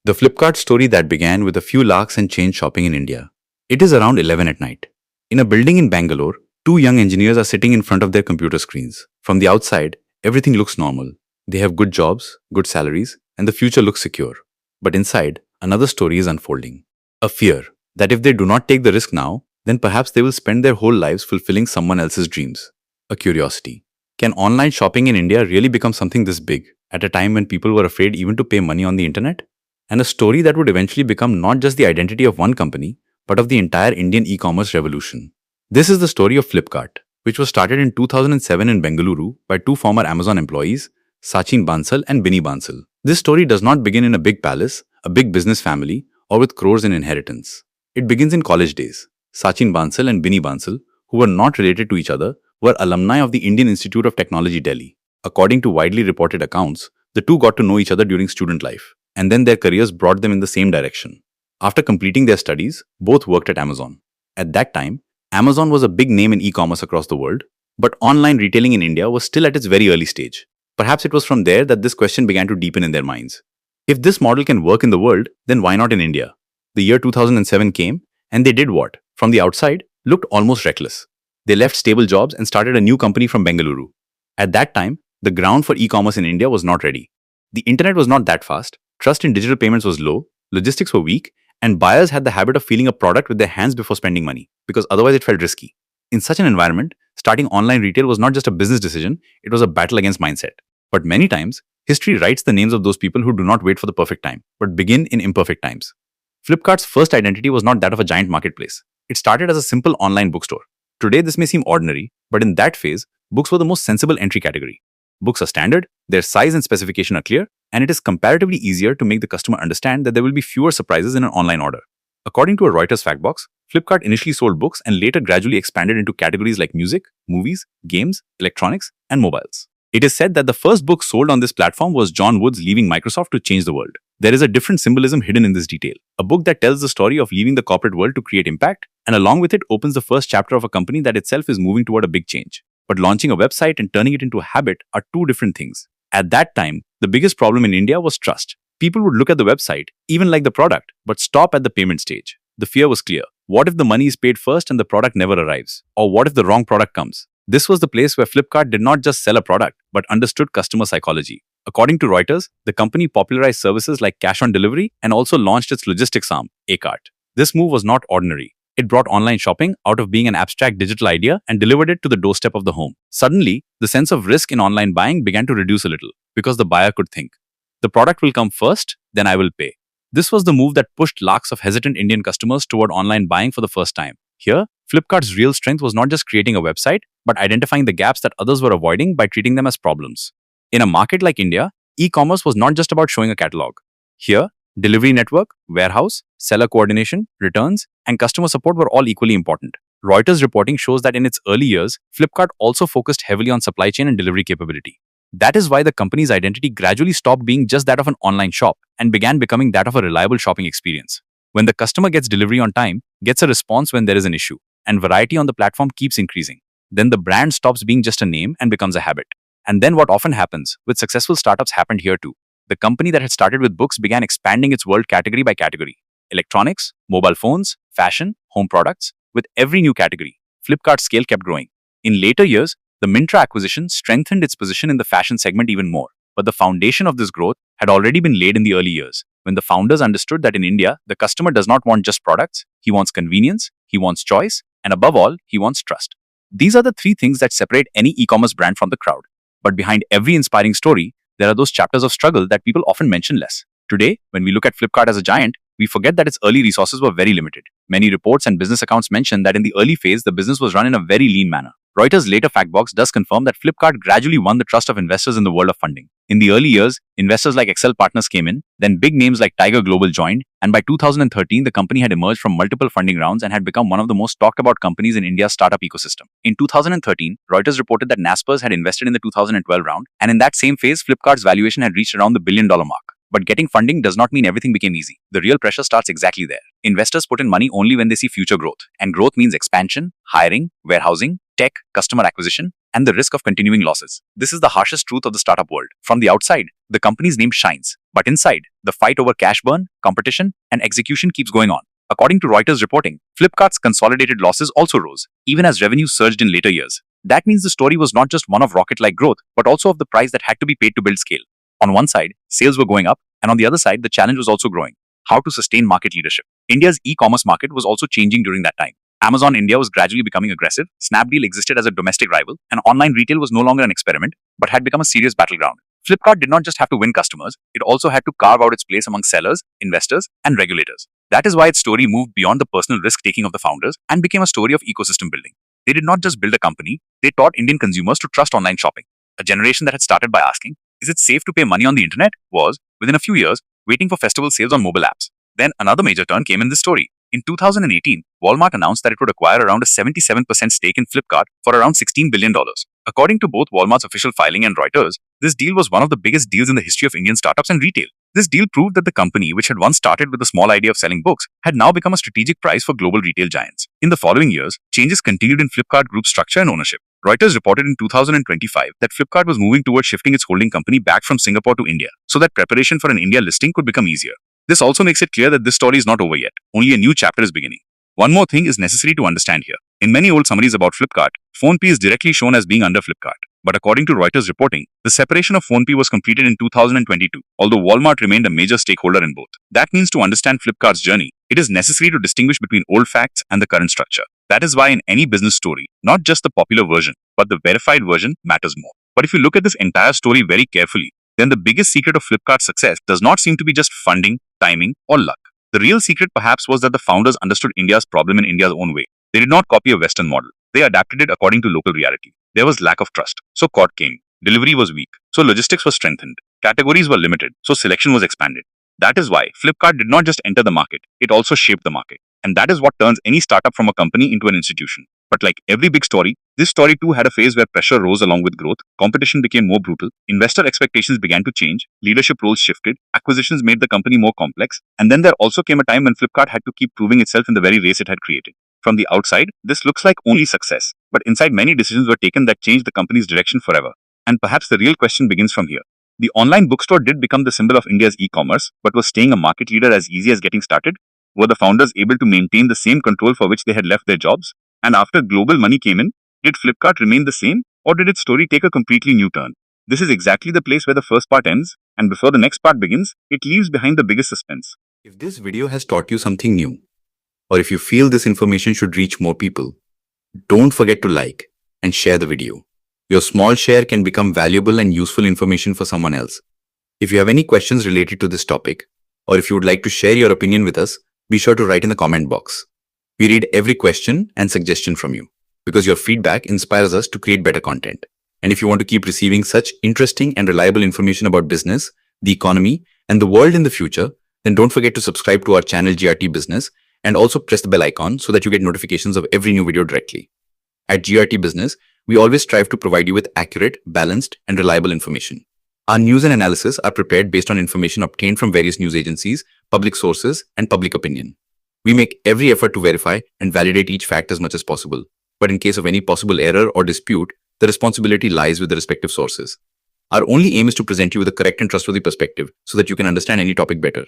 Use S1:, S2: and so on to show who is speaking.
S1: The Flipkart story that began with a few lakhs and change shopping in India. It is around 11 at night. In a building in Bangalore, two young engineers are sitting in front of their computer screens. From the outside, everything looks normal. They have good jobs, good salaries, and the future looks secure. But inside, another story is unfolding. A fear that if they do not take the risk now, then perhaps they will spend their whole lives fulfilling someone else's dreams. A curiosity. Can online shopping in India really become something this big at a time when people were afraid even to pay money on the internet? And a story that would eventually become not just the identity of one company, but of the entire Indian e-commerce revolution. This is the story of Flipkart, which was started in 2007 in Bengaluru by two former Amazon employees, Sachin Bansal and Binny Bansal. This story does not begin in a big palace, a big business family, or with crores in inheritance. It begins in college days. Sachin Bansal and Binny Bansal, who were not related to each other, were alumni of the Indian Institute of Technology, Delhi. According to widely reported accounts, the two got to know each other during student life, and then their careers brought them in the same direction. After completing their studies, both worked at Amazon. At that time, Amazon was a big name in e-commerce across the world, but online retailing in India was still at its very early stage. Perhaps it was from there that this question began to deepen in their minds. If this model can work in the world, then why not in India? The year 2007 came, and they did what, from the outside, looked almost reckless. They left stable jobs and started a new company from Bengaluru. At that time, the ground for e-commerce in India was not ready. The internet was not that fast, trust in digital payments was low, logistics were weak, and buyers had the habit of feeling a product with their hands before spending money, because otherwise it felt risky. In such an environment, starting online retail was not just a business decision, it was a battle against mindset. But many times, history writes the names of those people who do not wait for the perfect time, but begin in imperfect times. Flipkart's first identity was not that of a giant marketplace. It started as a simple online bookstore. Today, this may seem ordinary, but in that phase, books were the most sensible entry category. Books are standard, their size and specification are clear, and it is comparatively easier to make the customer understand that there will be fewer surprises in an online order. According to a Reuters Factbox, Flipkart initially sold books and later gradually expanded into categories like music, movies, games, electronics, and mobiles. It is said that the first book sold on this platform was John Wood's Leaving Microsoft to Change the World. There is a different symbolism hidden in this detail. A book that tells the story of leaving the corporate world to create impact, and along with it opens the first chapter of a company that itself is moving toward a big change. But launching a website and turning it into a habit are two different things. At that time, the biggest problem in India was trust. People would look at the website, even like the product, but stop at the payment stage. The fear was clear. What if the money is paid first and the product never arrives? Or what if the wrong product comes? This was the place where Flipkart did not just sell a product, but understood customer psychology. According to Reuters, the company popularized services like cash on delivery and also launched its logistics arm, 𝐴CART. This move was not ordinary. It brought online shopping out of being an abstract digital idea and delivered it to the doorstep of the home. Suddenly, the sense of risk in online buying began to reduce a little because the buyer could think, the product will come first, then I will pay. This was the move that pushed lakhs of hesitant Indian customers toward online buying for the first time. Here, Flipkart's real strength was not just creating a website, but identifying the gaps that others were avoiding by treating them as problems. In a market like India, e-commerce was not just about showing a catalog. Here, delivery network, warehouse, seller coordination, returns, and customer support were all equally important. Reuters reporting shows that in its early years, Flipkart also focused heavily on supply chain and delivery capability. That is why the company's identity gradually stopped being just that of an online shop and began becoming that of a reliable shopping experience. When the customer gets delivery on time, gets a response when there is an issue, and variety on the platform keeps increasing, then the brand stops being just a name and becomes a habit. And then what often happens with successful startups happened here too. The company that had started with books began expanding its world category by category. Electronics, mobile phones, fashion, home products. With every new category, Flipkart's scale kept growing. In later years, the Myntra acquisition strengthened its position in the fashion segment even more. But the foundation of this growth had already been laid in the early years, when the founders understood that in India, the customer does not want just products, he wants convenience, he wants choice, and above all, he wants trust. These are the three things that separate any e-commerce brand from the crowd. But behind every inspiring story, there are those chapters of struggle that people often mention less. Today, when we look at Flipkart as a giant, we forget that its early resources were very limited. Many reports and business accounts mention that in the early phase, the business was run in a very lean manner. Reuters' later Factbox does confirm that Flipkart gradually won the trust of investors in the world of funding. In the early years, investors like Excel Partners came in, then big names like Tiger Global joined, and by 2013, the company had emerged from multiple funding rounds and had become one of the most talked about companies in India's startup ecosystem. In 2013, Reuters reported that Naspers had invested in the 2012 round, and in that same phase, Flipkart's valuation had reached around the $1 billion mark. But getting funding does not mean everything became easy. The real pressure starts exactly there. Investors put in money only when they see future growth. And growth means expansion, hiring, warehousing, tech, customer acquisition, and the risk of continuing losses. This is the harshest truth of the startup world. From the outside, the company's name shines, but inside, the fight over cash burn, competition, and execution keeps going on. According to Reuters reporting, Flipkart's consolidated losses also rose, even as revenue surged in later years. That means the story was not just one of rocket-like growth, but also of the price that had to be paid to build scale. On one side, sales were going up, and on the other side, the challenge was also growing. How to sustain market leadership. India's e-commerce market was also changing during that time. Amazon India was gradually becoming aggressive, Snapdeal existed as a domestic rival, and online retail was no longer an experiment, but had become a serious battleground. Flipkart did not just have to win customers, it also had to carve out its place among sellers, investors, and regulators. That is why its story moved beyond the personal risk-taking of the founders and became a story of ecosystem building. They did not just build a company, they taught Indian consumers to trust online shopping. A generation that had started by asking, "Is it safe to pay money on the internet?" was, within a few years, waiting for festival sales on mobile apps. Then another major turn came in this story. In 2018, Walmart announced that it would acquire around a 77% stake in Flipkart for around $16 billion. According to both Walmart's official filing and Reuters, this deal was one of the biggest deals in the history of Indian startups and retail. This deal proved that the company, which had once started with the small idea of selling books, had now become a strategic prize for global retail giants. In the following years, changes continued in Flipkart Group's structure and ownership. Reuters reported in 2025 that Flipkart was moving towards shifting its holding company back from Singapore to India, so that preparation for an India listing could become easier. This also makes it clear that this story is not over yet. Only a new chapter is beginning. One more thing is necessary to understand here. In many old summaries about Flipkart, PhonePe is directly shown as being under Flipkart. But according to Reuters reporting, the separation of PhonePe was completed in 2022, although Walmart remained a major stakeholder in both. That means to understand Flipkart's journey, it is necessary to distinguish between old facts and the current structure. That is why in any business story, not just the popular version, but the verified version matters more. But if you look at this entire story very carefully, then the biggest secret of Flipkart's success does not seem to be just funding, timing, or luck. The real secret perhaps was that the founders understood India's problem in India's own way. They did not copy a Western model. They adapted it according to local reality. There was lack of trust, so court came. Delivery was weak, so logistics was strengthened. Categories were limited, so selection was expanded. That is why Flipkart did not just enter the market, it also shaped the market. And that is what turns any startup from a company into an institution. But like every big story, this story too had a phase where pressure rose along with growth, competition became more brutal, investor expectations began to change, leadership roles shifted, acquisitions made the company more complex, and then there also came a time when Flipkart had to keep proving itself in the very race it had created. From the outside, this looks like only success, but inside many decisions were taken that changed the company's direction forever. And perhaps the real question begins from here. The online bookstore did become the symbol of India's e-commerce, but was staying a market leader as easy as getting started? Were the founders able to maintain the same control for which they had left their jobs? And after global money came in, did Flipkart remain the same, or did its story take a completely new turn? This is exactly the place where the first part ends, and before the next part begins, it leaves behind the biggest suspense.
S2: If this video has taught you something new, or if you feel this information should reach more people, don't forget to like and share the video. Your small share can become valuable and useful information for someone else. If you have any questions related to this topic, or if you would like to share your opinion with us, be sure to write in the comment box. We read every question and suggestion from you, because your feedback inspires us to create better content. And if you want to keep receiving such interesting and reliable information about business, the economy, and the world in the future, then don't forget to subscribe to our channel GRT Business and also press the bell icon so that you get notifications of every new video directly. At GRT Business, we always strive to provide you with accurate, balanced, and reliable information. Our news and analysis are prepared based on information obtained from various news agencies, public sources, and public opinion. We make every effort to verify and validate each fact as much as possible. But in case of any possible error or dispute, the responsibility lies with the respective sources. Our only aim is to present you with a correct and trustworthy perspective so that you can understand any topic better.